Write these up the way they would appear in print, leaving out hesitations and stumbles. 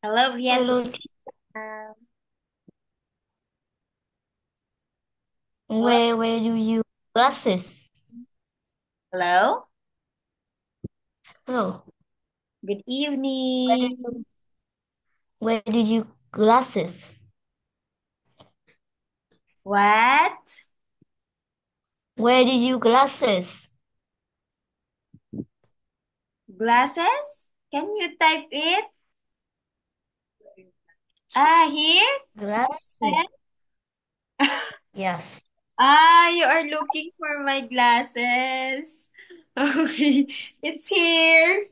Hello, Vietnam. Hello, where do you glasses? Hello. Hello, Good where did evening. you where did you glasses? What? Where did you glasses? Glasses? Can you type it? Here? Glasses. Eh? Yes. You are looking for my glasses. Okay, it's here.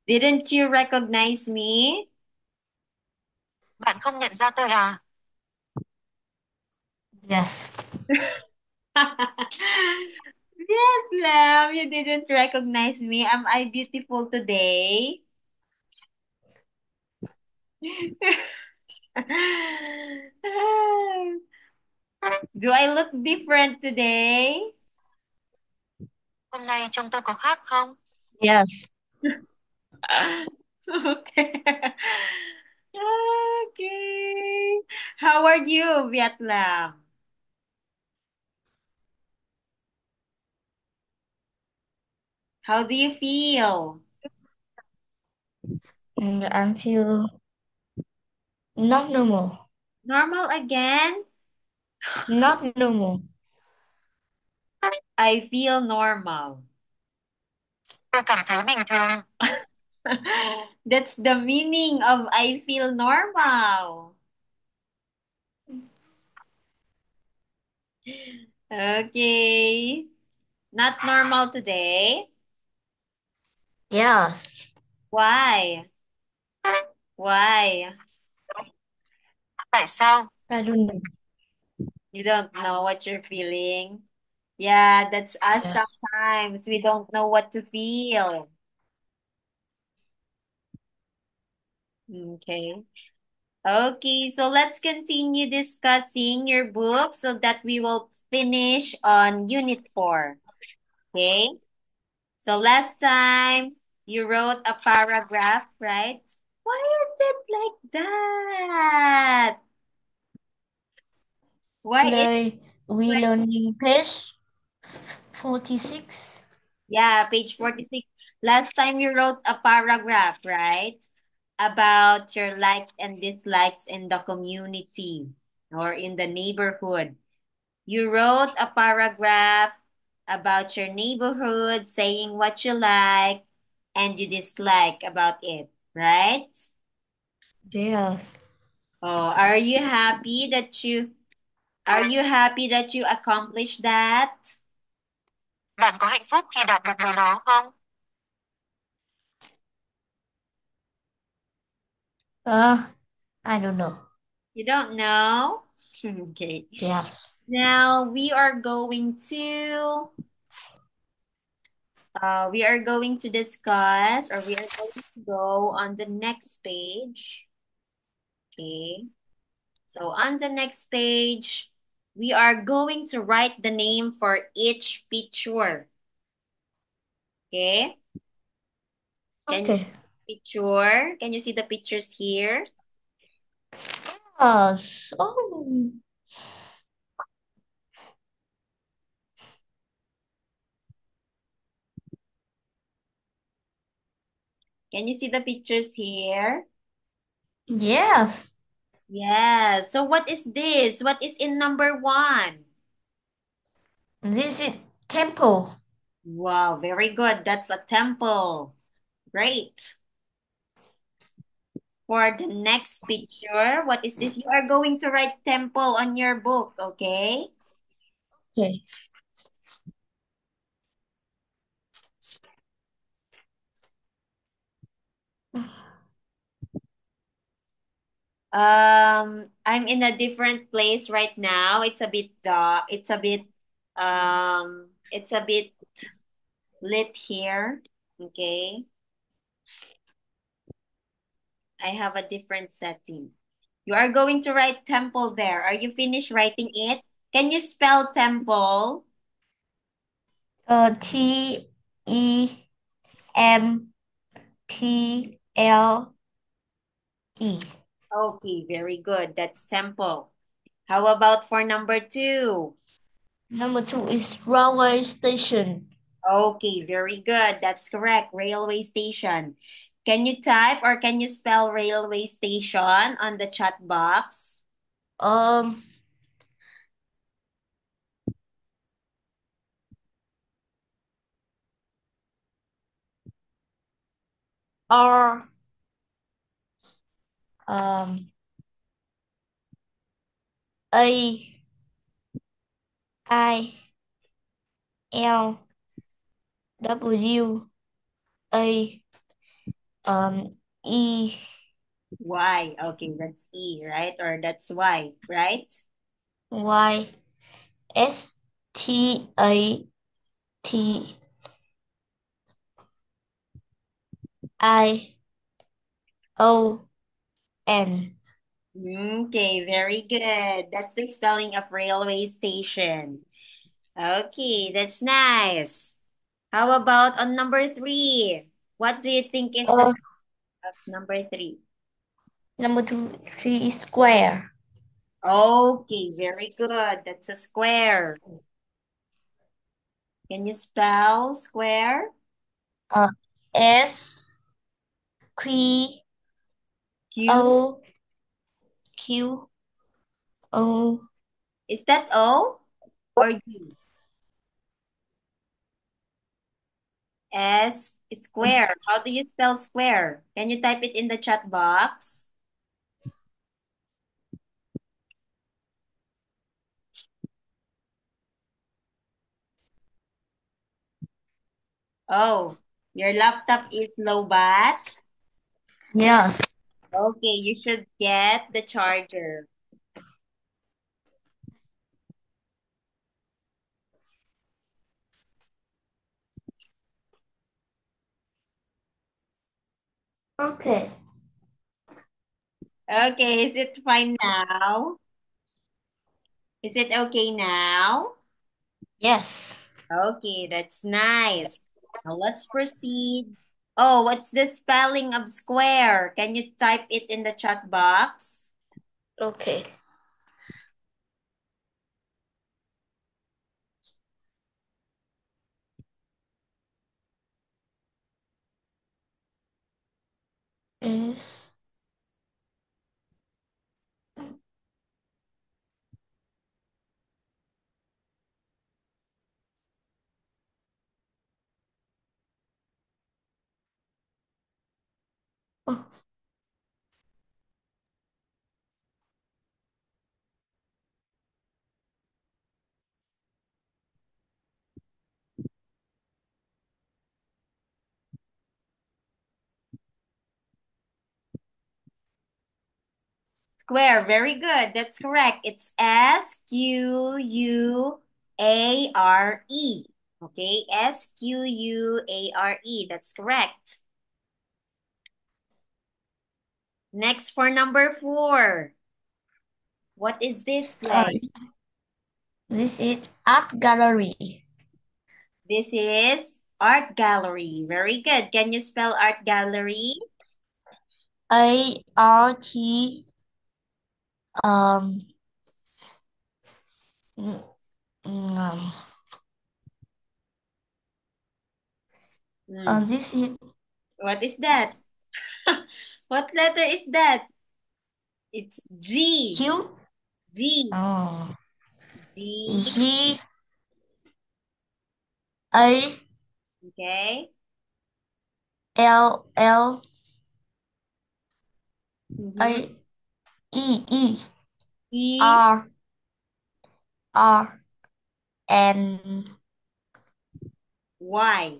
Didn't you recognize me? Bạn không nhận ra tôi à? Yes. Vietnam, you didn't recognize me. Am I beautiful today? Do I look different today? Hôm nay trông tôi có khác không? Yes. Okay. Okay. How are you, Vietnam? How do you feel? I feel not normal. Normal again? Not normal. I feel normal. Tôi cảm thấy bình thường. That's the meaning of I feel normal. Okay. Not normal today. Yes. Why? Why? Tại sao? I don't know. You don't know what you're feeling? Yeah, that's us Yes. sometimes. We don't know what to feel. Okay. Okay, so let's continue discussing your book so that we will finish on Unit 4. Okay? So last time you wrote a paragraph, right? Why is it like that? Why is Today we like learning page 46. yeah, page 46. Last time you wrote a paragraph, right? About your likes and dislikes in the community or in the neighborhood. You wrote a paragraph about your neighborhood, saying what you like and you dislike about it, right? Yes. Oh, are you happy that you accomplished that? Bạn có hạnh phúc khi đạt được điều đó không? Uh, I don't know. You don't know? Okay. Yes. Now we are going to discuss, or we are going to go on the next page. Okay. So on the next page, we are going to write the name for each picture. Okay? Can you Okay. picture? Can you see the pictures here? Yes. Oh. Can you see the pictures here? Yes. Yeah. So what is this? What is in number one? This is temple. Wow, very good. That's a temple. Great. For the next picture, what is this? You are going to write temple on your book, okay? Okay. I'm in a different place right now. It's a bit dark. It's a bit lit here. Okay. I have a different setting. You are going to write temple there. Are you finished writing it? Can you spell temple? T E Temple. Okay, very good. That's temple. How about for number two? Number two is railway station. Okay, very good. That's correct. Railway station. Can you type or can you spell railway station on the chat box? Um, R um A I L W A um E Y. Okay, that's E, right? Or that's Y, right? Y Station. Okay, very good. That's the spelling of railway station. Okay, that's nice. How about on number three? What do you think is the Uh, spelling of number three? number two, three is square. Okay, very good. That's a square. Can you spell square? Uh, S Q Q? O Q O Is that O or U? S square. How do you spell square? Can you type it in the chat box? Oh, your laptop is low bat. Yes. Okay, you should get the charger. Okay. Okay, is it fine now? Is it okay now? Yes. Okay, that's nice. Now let's proceed. Oh, what's the spelling of square? Can you type it in the chat box? Okay. Is oh, Square, very good. That's correct. It's Square. Okay, Square. That's correct. Next for number four. What is this uh, place? this is art gallery. This is art gallery. Very good. Can you spell art gallery? ART um, mm, um Hmm. this is What is that? What letter is that? It's G. Q G. oh, G. G A Okay. L Mm-hmm. A E E. R R N Y.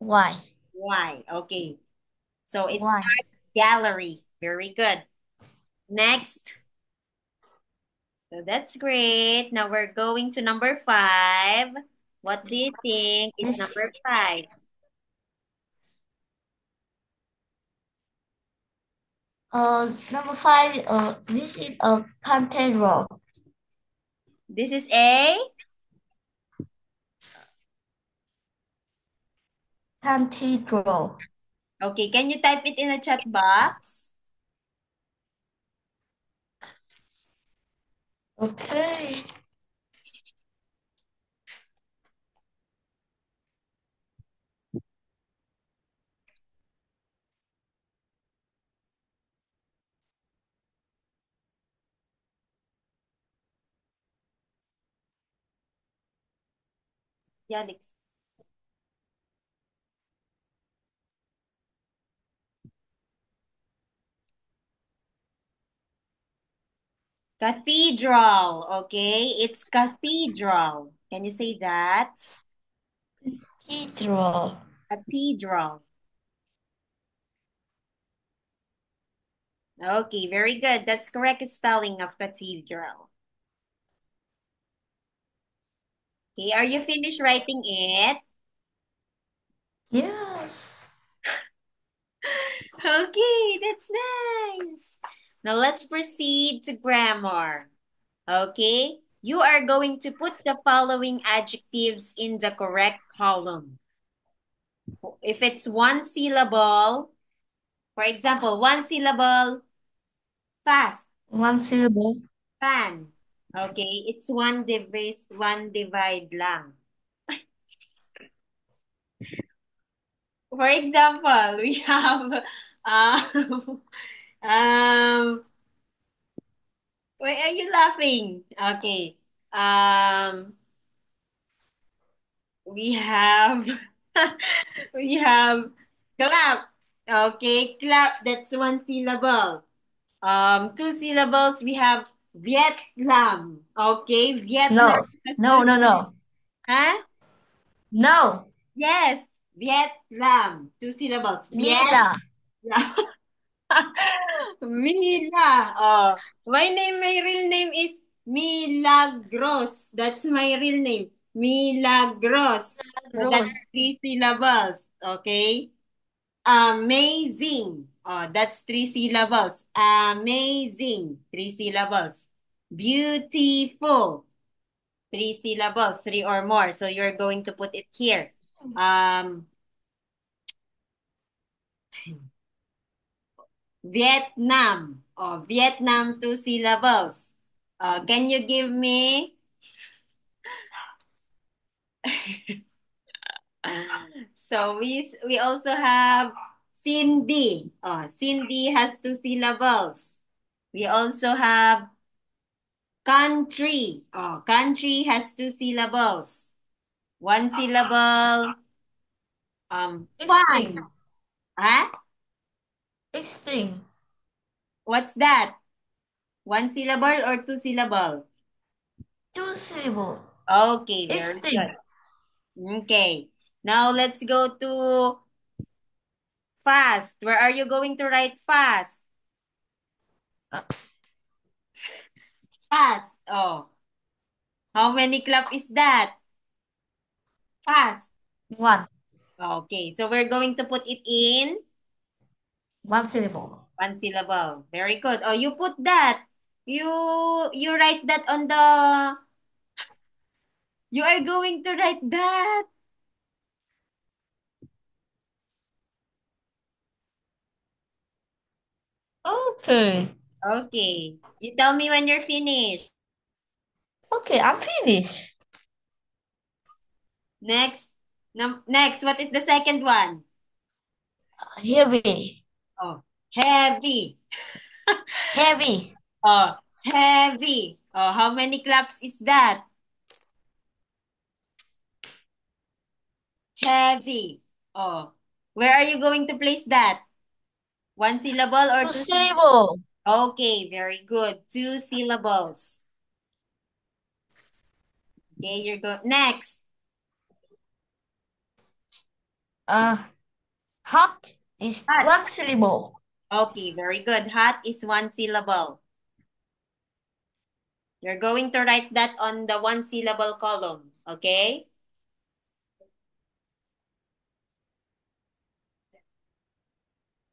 Y Y. Okay. So it's Y. art gallery. Very good. Next. So that's great. Now we're going to number five. What do you think is This number five? number five this is a cathedral. This is a Cathedral. Okay, can you type it in a chat box? Okay. Yeah, Alex. Cathedral. Okay, it's cathedral. Can you say that? Cathedral. Cathedral. Okay, very good. That's correct spelling of cathedral. Okay, are you finished writing it? Yes. Okay, that's nice. Now let's proceed to grammar. Okay, you are going to put the following adjectives in the correct column. If it's one syllable, for example, one syllable, fast, One syllable. fan. Okay, it's one divide lang. For example, we have um why are you laughing? Okay. Um we have we have clap. Okay, clap, that's one syllable. Two syllables, we have Vietnam. Okay, Vietnam No. has No, two. no, no. Huh? No. Yes, Vietnam. Two syllables. Mila. Mila. Oh, my real name is Milagros. That's my real name. Milagros. So that's Rose. three syllables. Okay. Amazing. Oh, that's three syllables. Amazing. Three syllables. Beautiful. Three syllables, three or more. So you're going to put it here. Um, Vietnam. Oh, Vietnam, two syllables. Can you give me? So we also have Cindy. Oh, Cindy has two syllables. We also have country. Oh, country has two syllables. One syllable. Extinct. Fun. Huh? Extinct. What's that? One syllable or two syllable? Two syllable. Okay, very Extinct. good. Okay. Now let's go to fast. Where are you going to write fast? Uh, Fast. Oh, how many clap is that? Fast. One. Okay, so we're going to put it in One syllable. one syllable. Very good. Oh, you put that. You you write that on the. You are going to write that. Okay. Okay. You tell me when you're finished. Okay, I'm finished. Next. Next, what is the second one? Heavy. Oh, heavy. Heavy. Oh, heavy. Oh, how many claps is that? Heavy. Oh, where are you going to place that? One syllable or Two two syllables? syllable. Okay, very good. Two syllables. Okay, you're go next. Uh, hot is Hot. one syllable. Okay, very good. Hot is one syllable. You're going to write that on the one syllable column. Okay?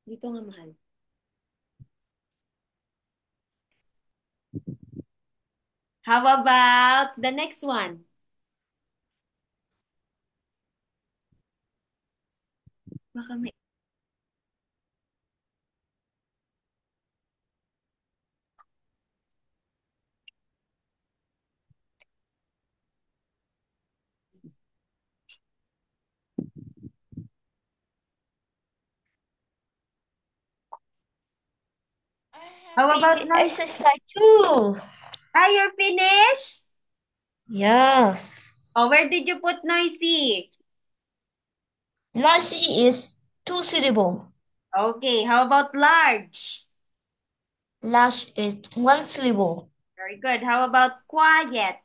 Dito nga, mahal. How about the next one? Baka may... How about noise? Exercise too. Ah, you're finished? Yes. Oh, where did you put noisy? Noisy is two syllable. Okay, how about large? Large is one syllable. Very good. How about quiet?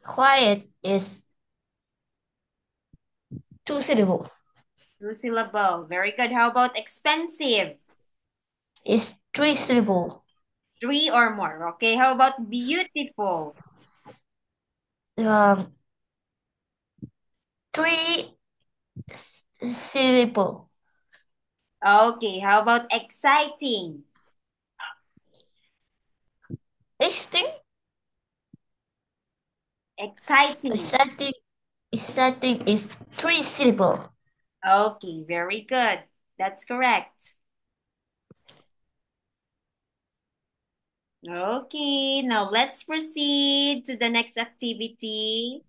Quiet is two syllable. Two syllable. Very good. How about expensive? Is three syllable. Three or more. Okay, how about beautiful? Um, three syllable. Okay, how about exciting? Exciting. Exciting. Exciting. Exciting is three syllable. Okay, very good. That's correct. Okay, now let's proceed to the next activity.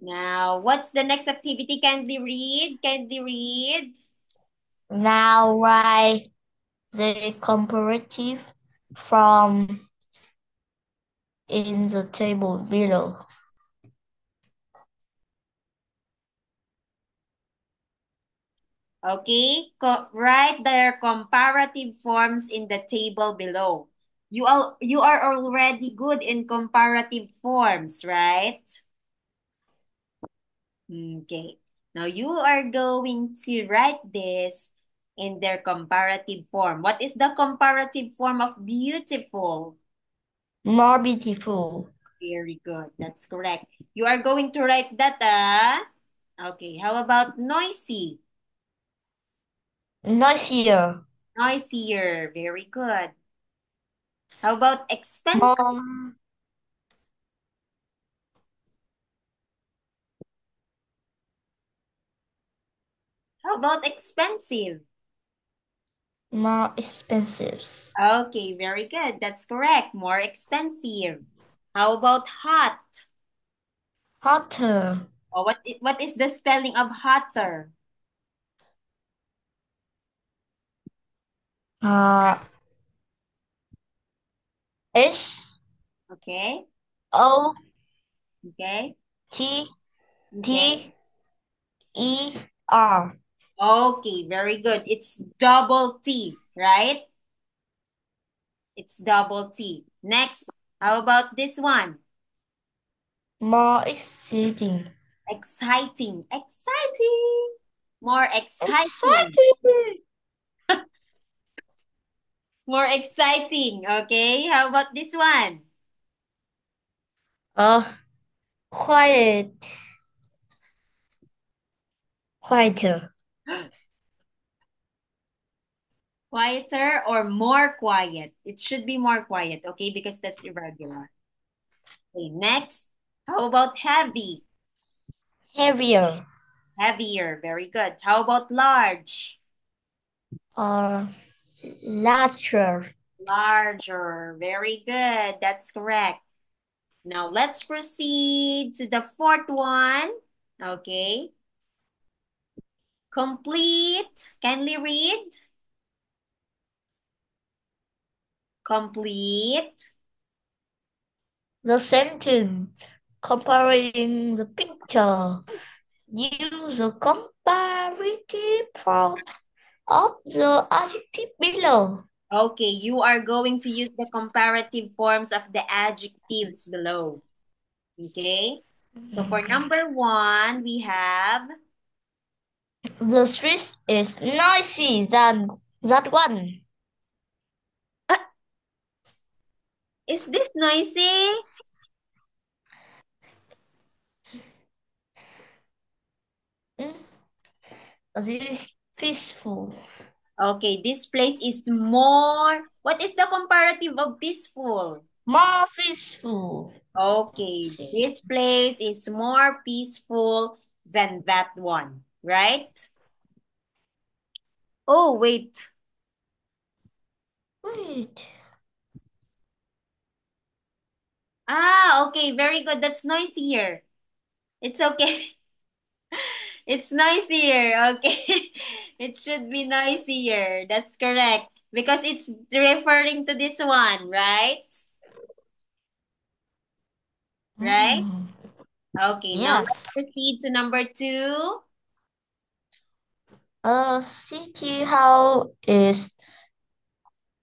Now, what's the next activity? Kindly read. Kindly read. Now write the comparative from in the table below. Okay, write their comparative forms in the table below. You are already good in comparative forms, right? Okay. Now you are going to write this in their comparative form. What is the comparative form of beautiful? More beautiful. Very good. That's correct. You are going to write that, ah? Okay. How about noisy? Noisier. Noisier. Very good. How about expensive? More How about expensive? more expensive. Okay, very good. That's correct. More expensive. How about hot? Hotter. Oh, what is the spelling of hotter? Uh, H Okay. O Okay. T Okay. T E R. Okay, very good. It's double T, right? It's double T. Next, how about this one? More exciting. Exciting. Exciting. More exciting. Exciting. More exciting. Okay, how about this one? Uh, quiet. Quieter. Quieter or more quiet? It should be more quiet, okay, because that's irregular. Okay, next, how about heavy? Heavier. Heavier, very good. How about large? Or larger. Larger, very good. That's correct. Now let's proceed to the fourth one. Okay. Complete. Kindly read. Complete. The sentence comparing the picture. Use the comparative form of the adjective below. Okay, you are going to use the comparative forms of the adjectives below. Okay. So for number one, we have, The street is noisy than that one. uh, is this noisy? Mm, this is peaceful. Okay, this place is more, what is the comparative of peaceful? More peaceful. Okay, See. this place is more peaceful than that one. right? Oh, wait. Wait. Ah, okay, very good. That's noisier. It's okay. It's noisier. Okay. It should be noisier. That's correct. Because it's referring to this one, right? Right? Mm. Okay, now let's Yes. proceed to number two. A city hall is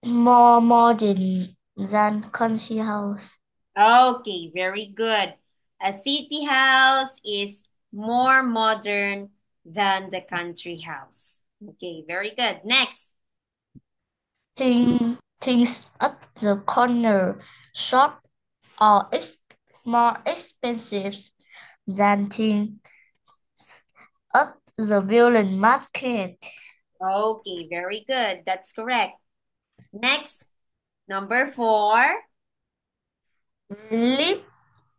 more modern than country house. Okay, very good. A city house is more modern than the country house. Okay, very good. Next. Things at the corner shop are more expensive than things at the village market. Okay, very good. That's correct. Next, number four. Live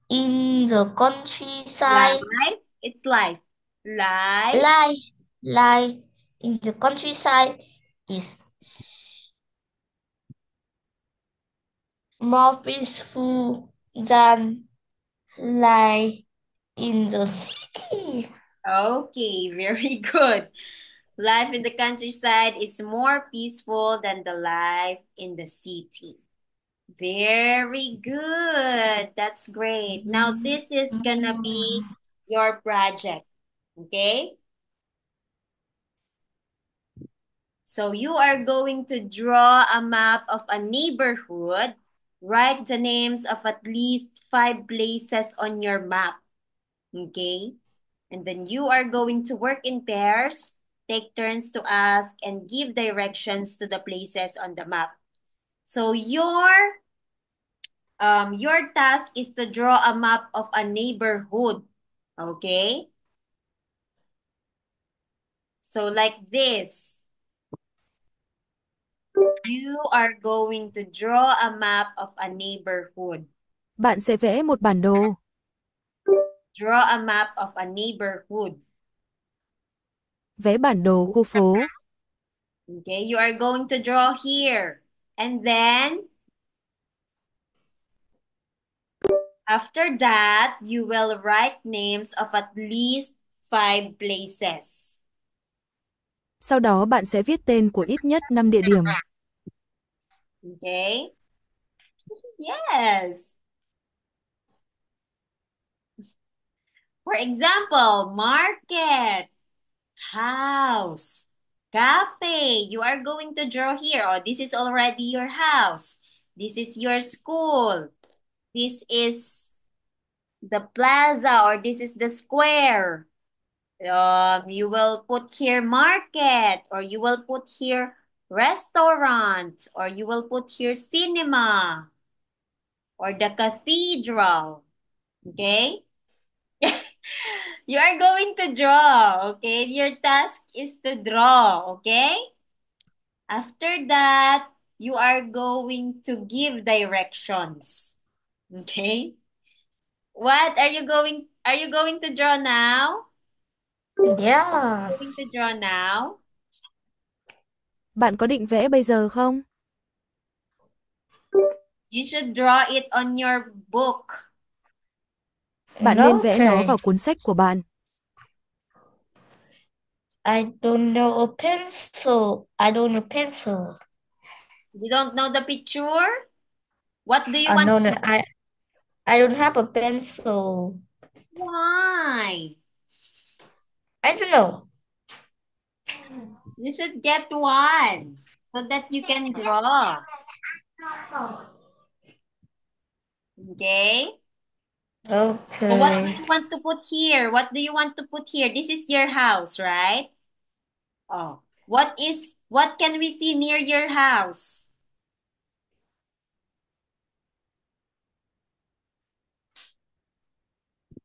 in the countryside, Life. It's life. Life. life, life in the countryside is more peaceful than life in the city. Okay, very good. Life in the countryside is more peaceful than the life in the city. Very good. That's great. Now, this is gonna be your project. Okay? So, you are going to draw a map of a neighborhood. Write the names of at least 5 places on your map. Okay? And then you are going to work in pairs, take turns to ask, and give directions to the places on the map. So, your task is to draw a map of a neighborhood. Okay? So like this, you are going to draw a map of a neighborhood. Bạn sẽ vẽ một bản đồ. Draw a map of a neighborhood. Vẽ bản đồ khu phố. Okay, you are going to draw here. And then after that, you will write names of at least 5 places. Sau đó bạn sẽ viết tên của ít nhất 5 địa điểm. Okay? Yes. For example, market, house, cafe. You are going to draw here. Oh, this is already your house. This is your school. This is the plaza or this is the square. You will put here market or you will put here restaurant or you will put here cinema or the cathedral. Okay? You are going to draw, okay? Your task is to draw, okay? After that, you are going to give directions. Okay? What are you going to draw now? Going to Yes. draw now? Bạn có định vẽ bây giờ không? You should draw it on your book. Bạn nên vẽ nó Okay. vào cuốn sách của bạn. I don't know a pencil. I don't know pencil. You don't know the picture? What do you want No, to no, I don't have a pencil. Why? I don't know. You should get one so that you can draw. Okay? So what do Okay. you want to put here? What do you want to put here? This is your house, right? Oh, what can we see near your house?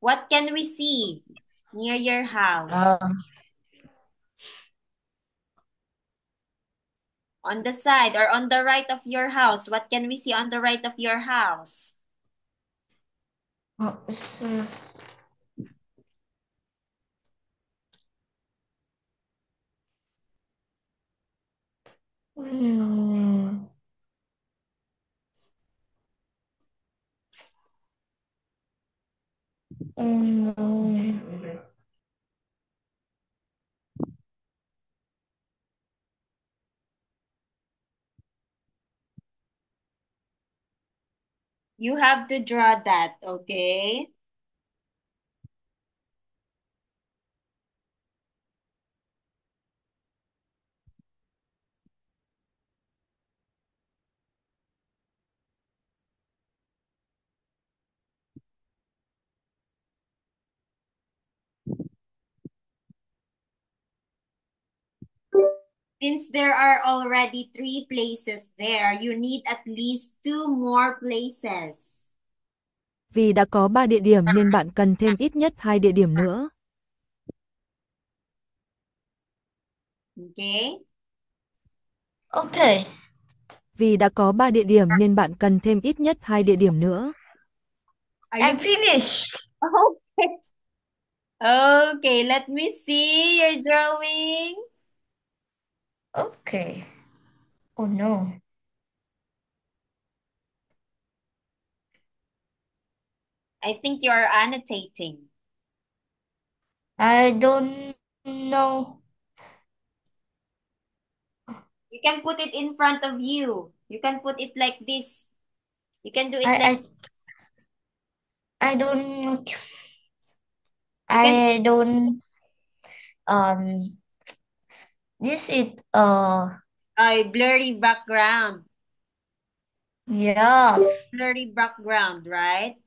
What can we see near your house? Uh, On the side or on the right of your house, what can we see on the right of your house? so- Mm, mm, You have to draw that, okay? Since there are already 3 places there, you need at least 2 more places. Vì đã có 3 địa điểm nên bạn cần thêm ít nhất 2 địa điểm nữa. Okay? okay. Vì đã có 3 địa điểm nên bạn cần thêm ít nhất 2 địa điểm nữa. Are I'm you finished. okay? Okay, let me see your drawing. Okay. Oh no. I think you are annotating. I don't know. You can put it in front of you. You can put it like this. You can do it like I don't you can I don't um this is a blurry background. yes. Blurry background, right?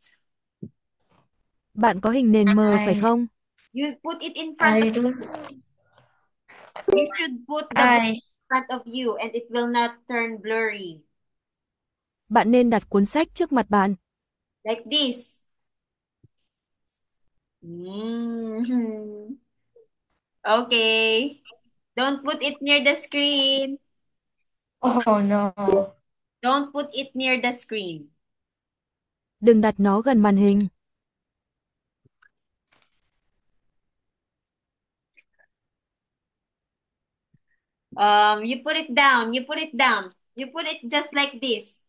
Bạn có hình nền mờ phải không? You put it in front I of don't you should put the book I in front of you and it will not turn blurry. Bạn nên đặt cuốn sách trước mặt bạn. Like this. Mm. Okay. Don't put it near the screen. oh no. Don't put it near the screen. Đừng đặt nó gần màn hình. You put it down. You put it down. You put it just like this.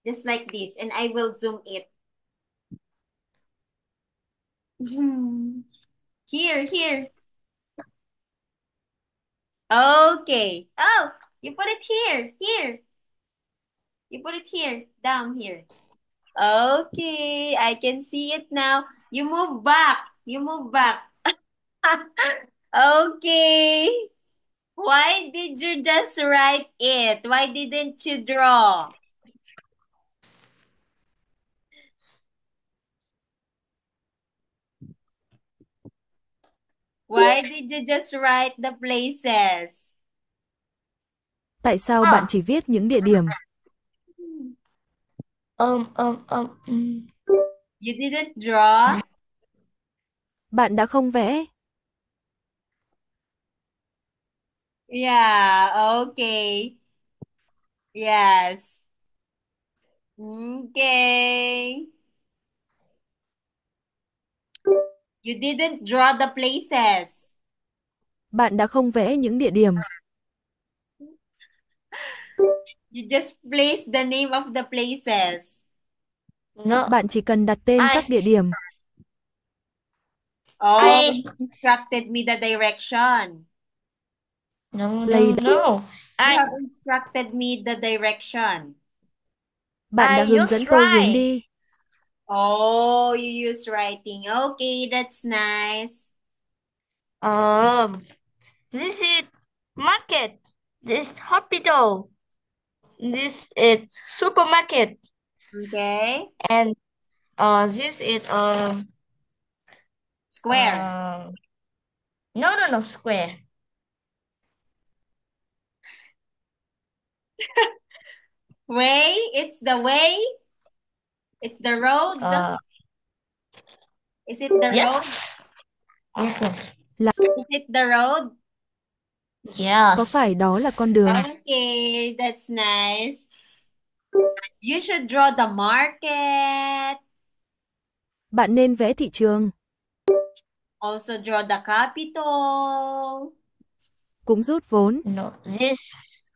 Just like this. And I will zoom it. Here, here. Okay. Oh, you put it here. Here. You put it here. Down here. Okay. I can see it now. You move back. You move back. Okay. Why did you just write it? Why didn't you draw? Why did you just write the places? Tại sao bạn chỉ viết những địa điểm? Um um um mm. You didn't draw? Bạn đã không vẽ. Yeah, okay. Yes. Okay. You didn't draw the places. Bạn đã không vẽ những địa điểm. You just place the name of the places. No. Bạn chỉ cần đặt tên các địa điểm. Oh, I you instructed me the direction. no Play. no no. You I have instructed me the direction. Bạn đã I hướng use dẫn tôi hướng right. đi. Oh, you use writing. Okay, that's nice. This is market. This hospital. This is supermarket. Okay. And this is Square. no square. Way, it's the way. It's the road. Is it the road? Yes. Is it the road? Yes. Có phải đó là con đường? Okay, that's nice. You should draw the market. Bạn nên vẽ thị trường. Also draw the capital. Cũng rút vốn. No, this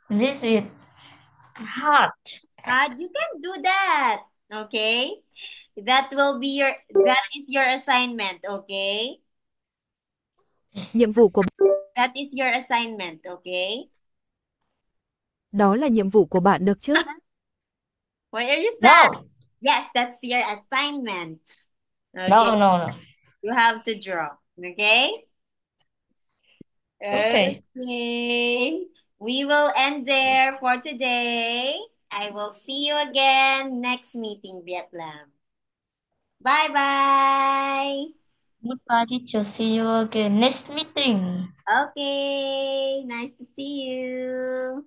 This is hard. You can do that. Okay? That is your assignment, okay? Nhiệm vụ của That is your assignment, okay? đó là nhiệm vụ của bạn được chứ? What are you saying? No. Yes, that's your assignment. Okay. No. You have to draw. Okay? Okay. Okay. We will end there for today. I will see you again next meeting, Vietnam. Bye-bye. Goodbye, teacher. See you again next meeting. Okay. Nice to see you.